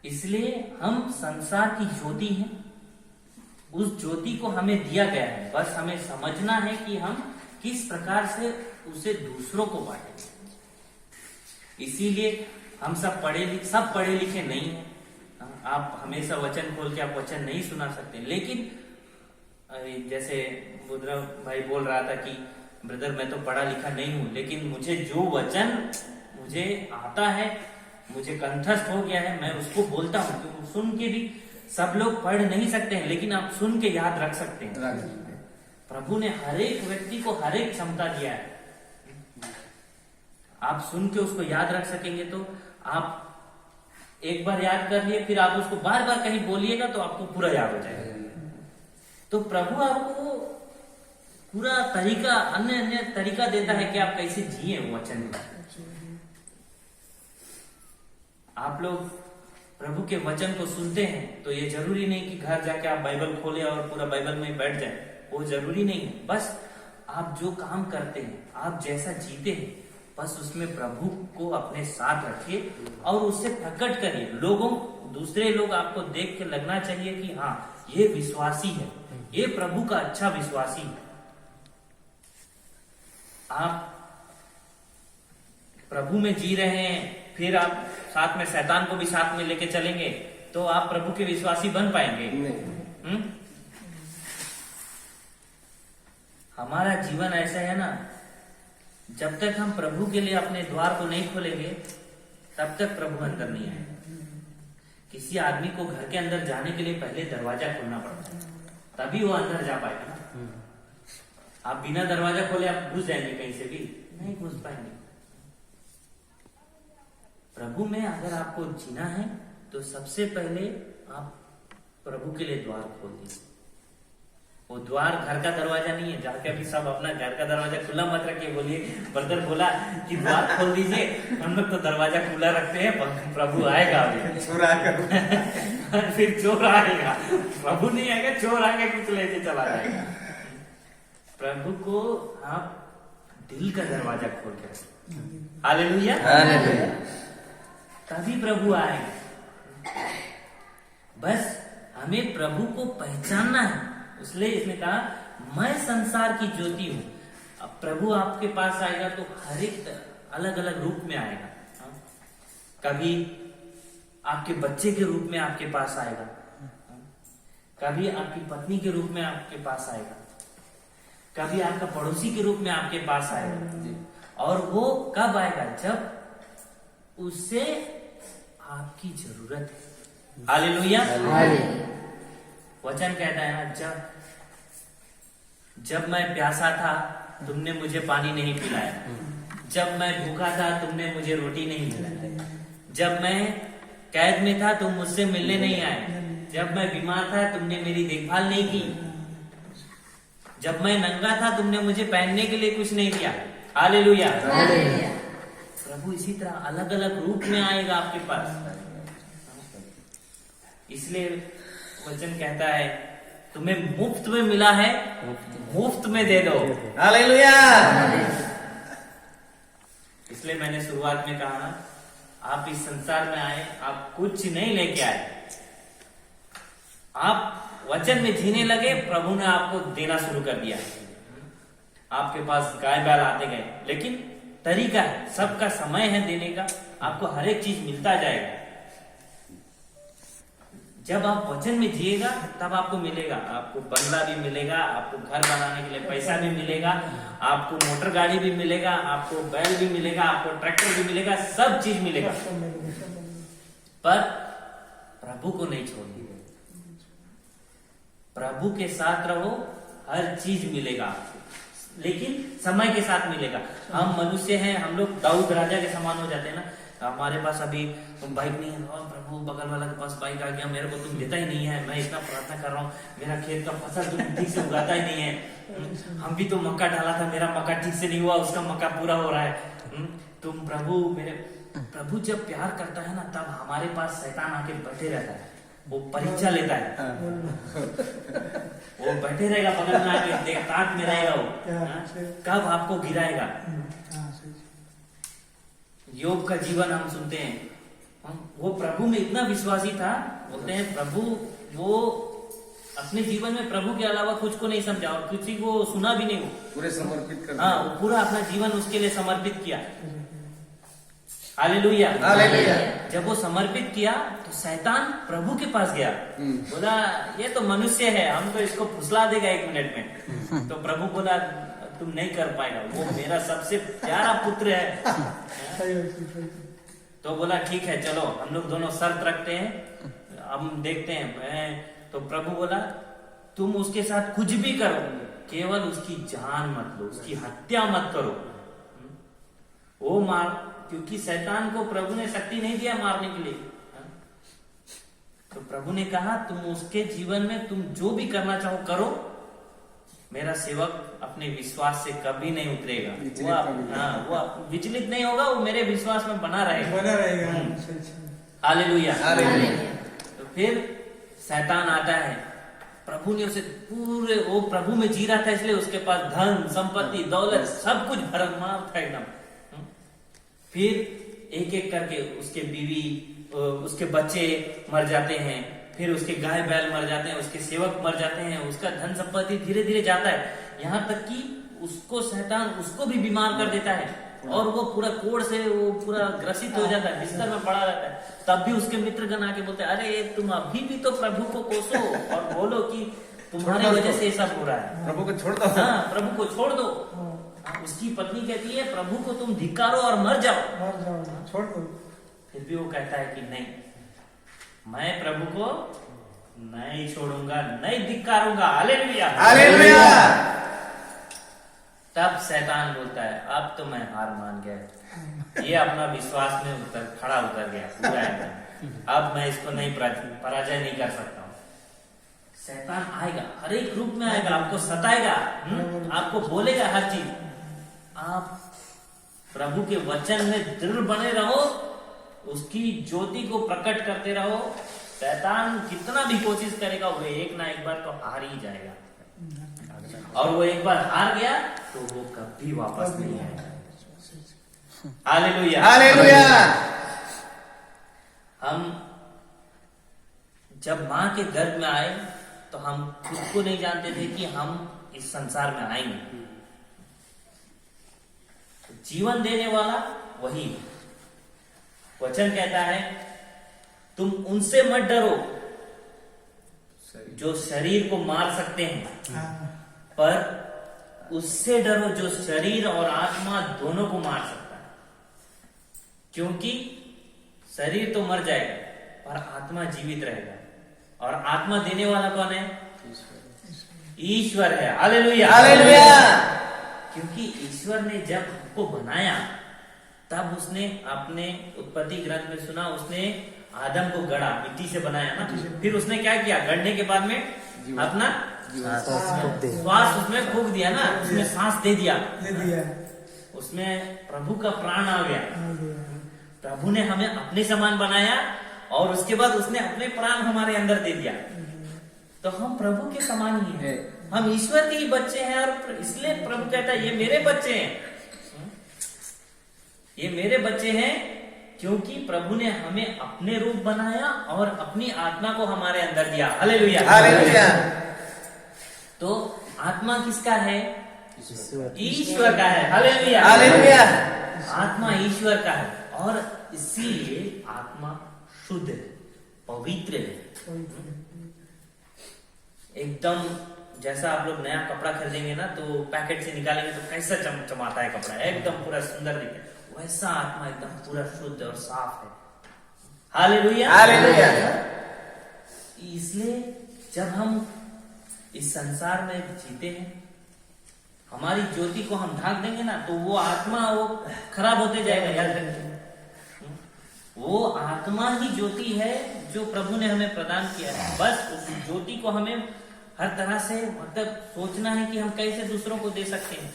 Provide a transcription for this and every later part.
इसलिए हम संसार की ज्योति हैं, उस ज्योति को हमें दिया गया है, बस हमें समझना है कि हम किस प्रकार से उसे दूसरों को बांटें। इसीलिए हम सब पढ़े लिखे नहीं हैं। आप हमेशा वचन खोल के आप वचन नहीं सुना सकते, लेकिन जैसे बुद्रा भाई बोल रहा था कि ब्रदर मैं तो पढ़ा लिखा नहीं हूं, लेकिन मुझे जो वचन मुझे आता है, मुझे कंठस्थ हो गया है, मैं उसको बोलता हूँ। क्योंकि सुन के भी सब लोग पढ़ नहीं सकते हैं, लेकिन आप सुन के याद रख सकते हैं। प्रभु ने हर एक व्यक्ति को हर एक क्षमता दिया है। आप सुन के उसको याद रख सकेंगे तो आप एक बार याद कर लिए, फिर आप उसको बार बार कहीं बोलिएगा तो आपको पूरा याद हो जाएगा। तो प्रभु आपको पूरा तरीका, अन्य तरीका देता है कि आप कैसे जिए वचन में। आप लोग प्रभु के वचन को सुनते हैं तो ये जरूरी नहीं कि घर जाके आप बाइबल खोले और पूरा बाइबल में बैठ जाए, वो जरूरी नहीं है। बस आप जो काम करते हैं, आप जैसा जीते हैं, बस उसमें प्रभु को अपने साथ रखिए और उससे प्रकट करिए। दूसरे लोग आपको देख के लगना चाहिए कि हाँ ये विश्वासी है, ये प्रभु का अच्छा विश्वासी है। आप प्रभु में जी रहे हैं, फिर आप साथ में शैतान को भी साथ में लेके चलेंगे तो आप प्रभु के विश्वासी बन पाएंगे? हमारा जीवन ऐसा है ना, जब तक हम प्रभु के लिए अपने द्वार को नहीं खोलेंगे तब तक प्रभु अंदर नहीं आएगा। किसी आदमी को घर के अंदर जाने के लिए पहले दरवाजा खोलना पड़ता है, तभी वो अंदर जा पाएगा ना। आप बिना दरवाजा खोले आप घुस जाएंगे कहीं से भी नहीं घुस पाएंगे। प्रभु में अगर आपको जीना है तो सबसे पहले आप प्रभु के लिए द्वार खोल दीजिए। वो द्वार घर का दरवाजा नहीं है, जाके अभी सब अपना घर का दरवाजा खुला मत रखिए। बोलिए ब्रदर बोला कि द्वार खोल दीजिए, हम लोग तो दरवाजा खुला रखते हैं, प्रभु आएगा अभी फिर चोर आएगा, प्रभु नहीं आएगा, चोर आके कुछ लेके चला जाएगा। प्रभु को आप दिल का दरवाजा खोल के रखिए। हालेलुया, तभी प्रभु आएगा। बस हमें प्रभु को पहचानना है। इसलिए इसने कहा मैं संसार की ज्योति हूं। अब प्रभु आपके पास आएगा तो हर एक अलग अलग रूप में आएगा। कभी आपके बच्चे के रूप में आपके पास आएगा, कभी आपकी पत्नी के रूप में आपके पास आएगा, कभी आपका पड़ोसी के रूप में आपके पास आएगा। और वो कब आएगा? जब उससे आपकी जरूरत है। हालेलुया। वचन कहता है ना, जब मैं प्यासा था तुमने मुझे पानी नहीं पिलाया, जब मैं भूखा था तुमने मुझे रोटी नहीं खिलाया, जब मैं कैद में था तुम मुझसे मिलने नहीं आए, जब मैं बीमार था तुमने मेरी देखभाल नहीं की, जब मैं नंगा था तुमने मुझे पहनने के लिए कुछ नहीं दिया। हालेलुया। प्रभु इसी तरह अलग अलग रूप में आएगा आपके पास। इसलिए वचन कहता है तुम्हें मुफ्त में मिला है, मुफ्त में दे दो। हालेलुया। इसलिए मैंने शुरुआत में कहा आप इस संसार में आए, आप कुछ नहीं लेके आए, आप वचन में जीने लगे, प्रभु ने आपको देना शुरू कर दिया। आपके पास गाय बैल आते गए, लेकिन तरीका है, सबका समय है देने का, आपको हर एक चीज मिलता जाएगा। जब आप वचन में जिएगा तब आपको मिलेगा, आपको बंगला भी मिलेगा, आपको घर बनाने के लिए पैसा भी मिलेगा, आपको मोटर गाड़ी भी मिलेगा, आपको बैल भी मिलेगा, आपको ट्रैक्टर भी मिलेगा, सब चीज मिलेगा। पर प्रभु को नहीं छोड़िए, प्रभु के साथ रहो, हर चीज मिलेगा आपको, लेकिन समय के साथ मिलेगा। हम मनुष्य हैं, हम लोग दाऊद राजा के समान हो जाते हैं ना। हमारे पास अभी बाइक नहीं है, और प्रभु बगल वाला के पास बाइक आ गया, मेरे को तुम देता ही नहीं है, मैं इतना प्रार्थना कर रहा हूँ, मेरा खेत का फसल तुम ठीक से उगाता ही नहीं है, हम भी तो मक्का डाला था, मेरा मक्का ठीक से नहीं हुआ, उसका मक्का पूरा हो रहा है, तुम प्रभु मेरे। प्रभु जब प्यार करता है ना, तब हमारे पास शैतान आके बैठे रहता है, वो परीक्षा लेता है, वो बैठे रहेगा बगल में आके, ताक में रहेगा वो, कब आपको गिराएगा। योग का जीवन हम सुनते हैं, वो प्रभु में इतना विश्वासी था, बोलते हैं प्रभु वो अपने जीवन में प्रभु के अलावा कुछ को नहीं समझा और किसी को सुना भी नहीं, वो पूरे समर्पित कर हाँ पूरा अपना जीवन उसके लिए समर्पित किया। हालेलुया। हालेलुया। जब वो समर्पित किया तो शैतान प्रभु के पास गया, बोला ये तो मनुष्य है, हम तो इसको फुसला देगा 1 मिनट में। तो प्रभु बोला तुम नहीं कर पाएगा, वो मेरा सबसे प्यारा पुत्र है। तो बोला ठीक है चलो हम लोग दोनों शर्त रखते हैं, हम देखते हैं। तो प्रभु बोला तुम उसके साथ कुछ भी करो, केवल उसकी जान मत लो, उसकी हत्या मत करो। वो मार, क्योंकि शैतान को प्रभु ने शक्ति नहीं दिया मारने के लिए। तो प्रभु ने कहा तुम उसके जीवन में तुम जो भी करना चाहो करो, मेरा सेवक अपने विश्वास से कभी नहीं उतरेगा, वो विचलित नहीं होगा, वो मेरे विश्वास में बना रहेगा। हालेलुया। तो फिर शैतान आता है, प्रभु ने उसे पूरे, वो प्रभु में जी रहा था इसलिए उसके पास धन संपत्ति दौलत सब कुछ भरमार था एकदम। फिर एक एक करके उसके बीवी उसके बच्चे मर जाते हैं, फिर उसके गाय बैल मर जाते हैं, उसके सेवक मर जाते हैं, उसका धन संपत्ति धीरे धीरे जाता है, यहाँ तक कि उसको शैतान उसको भी बीमार कर देता है और वो पूरा कोढ़ से वो पूरा ग्रसित हो जाता है, बिस्तर में पड़ा रहता है। तब भी उसके मित्रगण आके बोलते हैं अरे तुम अभी भी तो प्रभु को कोसो और बोलो कि तुम्हारी वजह से सब हो रहा है, प्रभु को छोड़ दो। हाँ प्रभु को छोड़ दो। उसकी पत्नी कहती है प्रभु को तुम धिक्कारो और मर जाओ, छोड़ दो। फिर भी वो कहता है कि नहीं, मैं प्रभु को नहीं छोड़ूंगा, नहीं धिक्कारूंगा। हालेलुया। हालेलुया। तब शैतान बोलता है अब तो मैं हार मान गया, ये अपना विश्वास में खड़ा उतर गया पूरा एकदम, अब मैं इसको नहीं पराजय नहीं कर सकता हूँ। शैतान आएगा, हर एक रूप में आएगा, आपको सताएगा, आपको बोलेगा हर चीज। आप प्रभु के वचन में दृढ़ बने रहो, उसकी ज्योति को प्रकट करते रहो। शैतान कितना भी कोशिश करेगा वो एक ना एक बार तो हार ही जाएगा, और वो एक बार हार गया तो वो कभी वापस नहीं आएगा। हालेलुया। हालेलुया। हम जब माँ के गर्भ में आए तो हम खुद को नहीं जानते थे कि हम इस संसार में आएंगे। जीवन देने वाला वही वचन कहता है तुम उनसे मत डरो जो शरीर को मार सकते हैं, पर उससे डरो जो शरीर और आत्मा दोनों को मार सकता है। क्योंकि शरीर तो मर जाएगा पर आत्मा जीवित रहेगा, और आत्मा देने वाला कौन है? ईश्वर है। हालेलुया। हालेलुया। क्योंकि ईश्वर ने जब हमको बनाया तब उसने अपने उत्पत्ति ग्रंथ में सुना, उसने आदम को गढ़ा, मिट्टी से बनाया ना। फिर उसने क्या किया? गढ़ने के बाद में अपना श्वास उसमें फूंक दिया ना, उसमें सांस दे दिया, उसमें प्रभु का प्राण आ गया। प्रभु ने हमें अपने समान बनाया और उसके बाद उसने अपने प्राण हमारे अंदर दे दिया, तो हम प्रभु के समान ही हैं, हम ईश्वर के ही बच्चे हैं। और इसलिए प्रभु कहता है ये मेरे बच्चे हैं, ये मेरे बच्चे हैं, क्योंकि प्रभु ने हमें अपने रूप बनाया और अपनी आत्मा को हमारे अंदर दिया। हालेलुया। हालेलुया। तो आत्मा किसका है? ईश्वर का है। हालेलुया। हालेलुया। आत्मा ईश्वर का है, और इसीलिए आत्मा शुद्ध है, पवित्र है एकदम। जैसा आप लोग नया कपड़ा खरीदेंगे ना तो पैकेट से निकालेंगे तो कैसा चमचमाता है कपड़ा, एकदम पूरा सुंदर दिखे, वैसा आत्मा एकदम पूरा शुद्ध और साफ है। हालेलुया। हालेलुया। इसलिए जब हम इस संसार में जीते हैं, हमारी ज्योति को हम ढाक देंगे ना तो वो आत्मा वो खराब होते जाएगा। याद रखिए, वो आत्मा ही ज्योति है जो प्रभु ने हमें प्रदान किया है। बस उस ज्योति को हमें हर तरह से मतलब सोचना है कि हम कैसे दूसरों को दे सकते हैं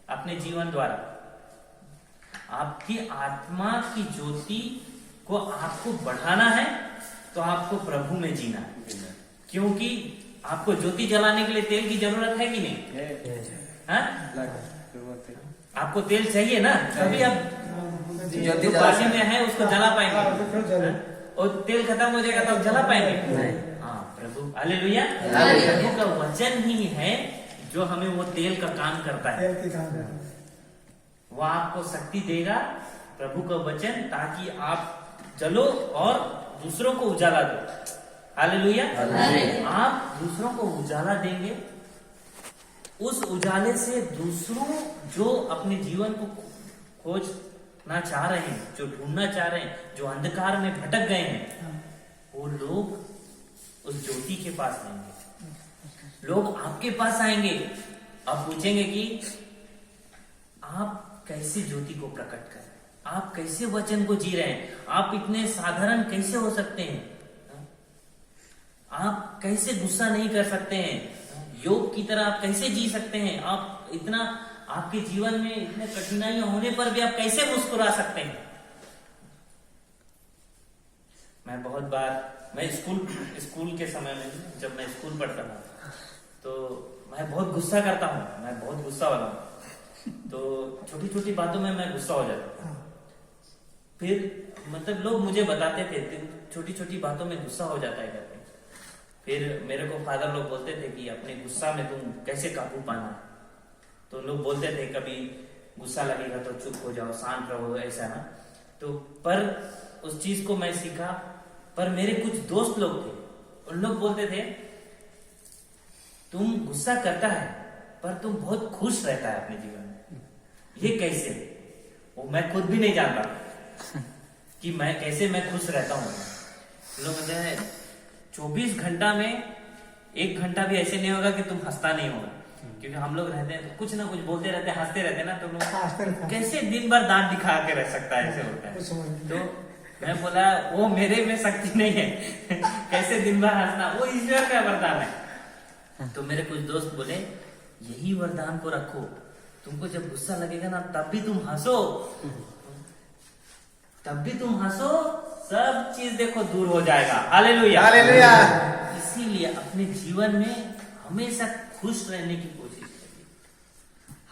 अपने जीवन द्वारा। आपकी आत्मा की ज्योति को आपको बढ़ाना है तो आपको प्रभु में जीना है, क्योंकि आपको ज्योति जलाने के लिए तेल की जरूरत है कि नहीं? हाँ? आपको तेल चाहिए ना, तभी आप जो पानी में है उसको जला पाएंगे? और तेल खत्म हो जाएगा तो जला पाएंगे? हाँ प्रभु, हालेलुया। प्रभु का वचन ही है जो हमें वो तेल का काम करता है। वो आपको शक्ति देगा, प्रभु का वचन, ताकि आप जलो और दूसरों को उजाला दो। हालेलुया। आप दूसरों को उजाला देंगे, उस उजाले से दूसरों जो अपने जीवन को खोजना चाह रहे हैं, जो ढूंढना चाह रहे हैं, जो अंधकार में भटक गए हैं, वो लोग उस ज्योति के पास आएंगे। लोग आपके पास आएंगे, आप पूछेंगे कि आप कैसे ज्योति को प्रकट कर रहे हैं, आप कैसे वचन को जी रहे हैं, आप इतने साधारण कैसे हो सकते हैं, आप कैसे गुस्सा नहीं कर सकते हैं, योग की तरह आप कैसे जी सकते हैं, आप इतना, आपके जीवन में इतने कठिनाइयां होने पर भी आप कैसे मुस्कुरा सकते हैं। मैं बहुत बार, मैं स्कूल के समय में, जब मैं स्कूल पढ़ता था, तो मैं बहुत गुस्सा करता हूँ, मैं बहुत गुस्सा वाला हूँ। तो छोटी छोटी बातों में मैं गुस्सा हो जाता था। फिर मतलब लोग मुझे बताते थे छोटी छोटी बातों में गुस्सा हो जाता है करके। फिर मेरे को फादर लोग बोलते थे कि अपने गुस्सा में तुम कैसे काबू पाना। तो लोग बोलते थे कभी गुस्सा लगेगा तो चुप हो जाओ, शांत रहो, ऐसा ना। तो पर उस चीज को मैं सीखा। पर मेरे कुछ दोस्त लोग थे, उन लोग बोलते थे तुम गुस्सा करता है पर तुम बहुत खुश रहता है अपने जीवन में, ये कैसे? वो मैं खुद भी नहीं जानता कि मैं खुश रहता हूँ। लोग मुझे 24 घंटा में 1 घंटा भी ऐसे नहीं होगा कि तुम हंसता नहीं होगा, क्योंकि हम लोग रहते हैं तो कुछ ना कुछ बोलते रहते हैं, हंसते रहते हैं ना। तो लोग कैसे दिन भर दांत दिखा के रह सकता है, ऐसे होता है। तो मैं बोला वो मेरे में शक्ति नहीं है कैसे दिन भर हंसना, वो ईश्वर का वरदान है। तो मेरे कुछ दोस्त बोले यही वरदान को रखो, तुमको जब गुस्सा लगेगा ना तब भी तुम हंसो, सब चीज देखो दूर हो जाएगा। Hallelujah, hallelujah. इसीलिए अपने जीवन में हमेशा खुश रहने की कोशिश करिए।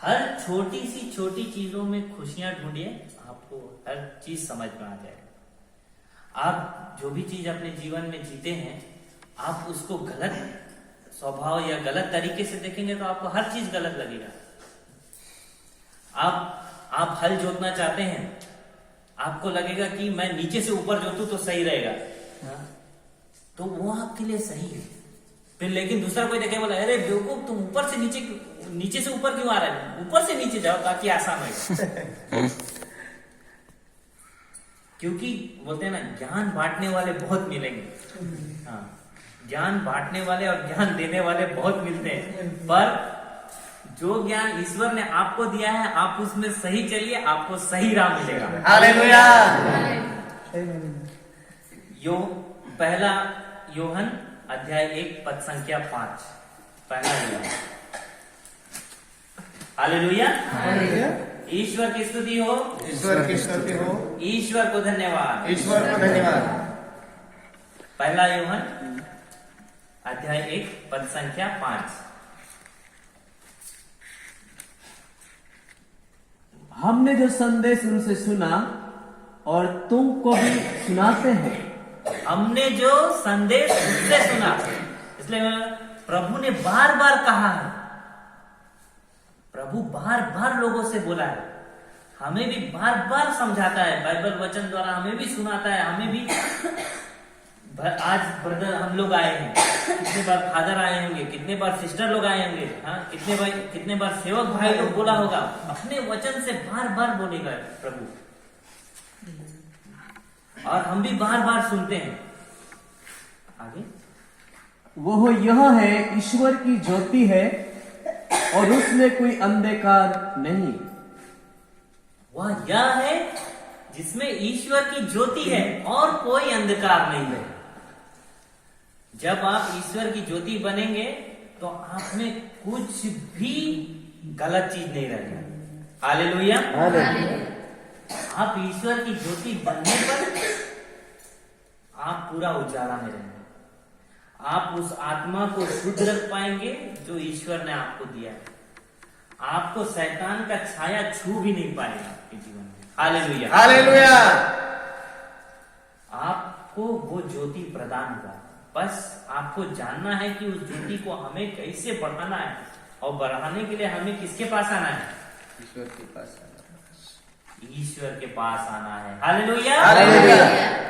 हर छोटी चीजों में खुशियां ढूंढिए, आपको हर चीज समझ में आ जाएगा। आप जो भी चीज अपने जीवन में जीते हैं, आप उसको गलत स्वभाव या गलत तरीके से देखेंगे तो आपको हर चीज गलत लगेगा। आप हल जोतना चाहते हैं, आपको लगेगा कि मैं नीचे से ऊपर जोतूं तो सही रहेगा, तो वो आपके लिए सही है। फिर लेकिन दूसरा कोई देखे बोला अरे बेवकूफ तुम ऊपर से नीचे से ऊपर क्यों आ रहे हैं, ऊपर से नीचे जाओ ताकि आसान हो। क्योंकि बोलते हैं ना ज्ञान बांटने वाले बहुत मिलेंगे। हाँ, ज्ञान बांटने वाले और ज्ञान देने वाले बहुत मिलते हैं, पर जो ज्ञान ईश्वर ने आपको दिया है आप उसमें सही चलिए, आपको सही राह मिलेगा। हालेलुया। पहला योहन अध्याय 1 पद संख्या 5, पहला योहन। हालेलुया। ईश्वर की स्तुति हो, ईश्वर की स्तुति हो, ईश्वर को धन्यवाद, ईश्वर को धन्यवाद। पहला योहन अध्याय 1 पद संख्या 5। हमने जो संदेश उनसे सुना और तुमको भी सुनाते हैं। हमने जो संदेश उनसे सुना, इसलिए प्रभु ने बार बार कहा है, प्रभु बार बार लोगों से बोला है, हमें भी बार बार समझाता है, बाइबल वचन द्वारा हमें भी सुनाता है। हमें भी आज ब्रदर हम लोग आए हैं, कितने बार फादर आए होंगे, कितने बार सिस्टर लोग आए होंगे, हाँ कितने बार सेवक भाई लोग बोला होगा, अपने वचन से बार बार बोलेगा प्रभु, और हम भी बार बार सुनते हैं। आगे, वह यह है, ईश्वर की ज्योति है और उसमें कोई अंधकार नहीं। वह यह है जिसमें ईश्वर की ज्योति है और कोई अंधकार नहीं है। जब आप ईश्वर की ज्योति बनेंगे तो आप में कुछ भी गलत चीज नहीं रहेगा। हालेलुया। आप ईश्वर की ज्योति बनने पर आप पूरा उजाला में रहेंगे। आप उस आत्मा को शुद्ध रख पाएंगे जो ईश्वर ने आपको दिया है। आपको शैतान का छाया छू भी नहीं पाएगा आपके जीवन में। हालेलुया। हालेलुया। आपको वो ज्योति प्रदान हुआ, बस आपको जानना है कि उस ज्योति को हमें कैसे बढ़ाना है, और बढ़ाने के लिए हमें किसके पास आना है? ईश्वर के पास आना। ईश्वर के पास आना है। हालेलुया। हालेलुया।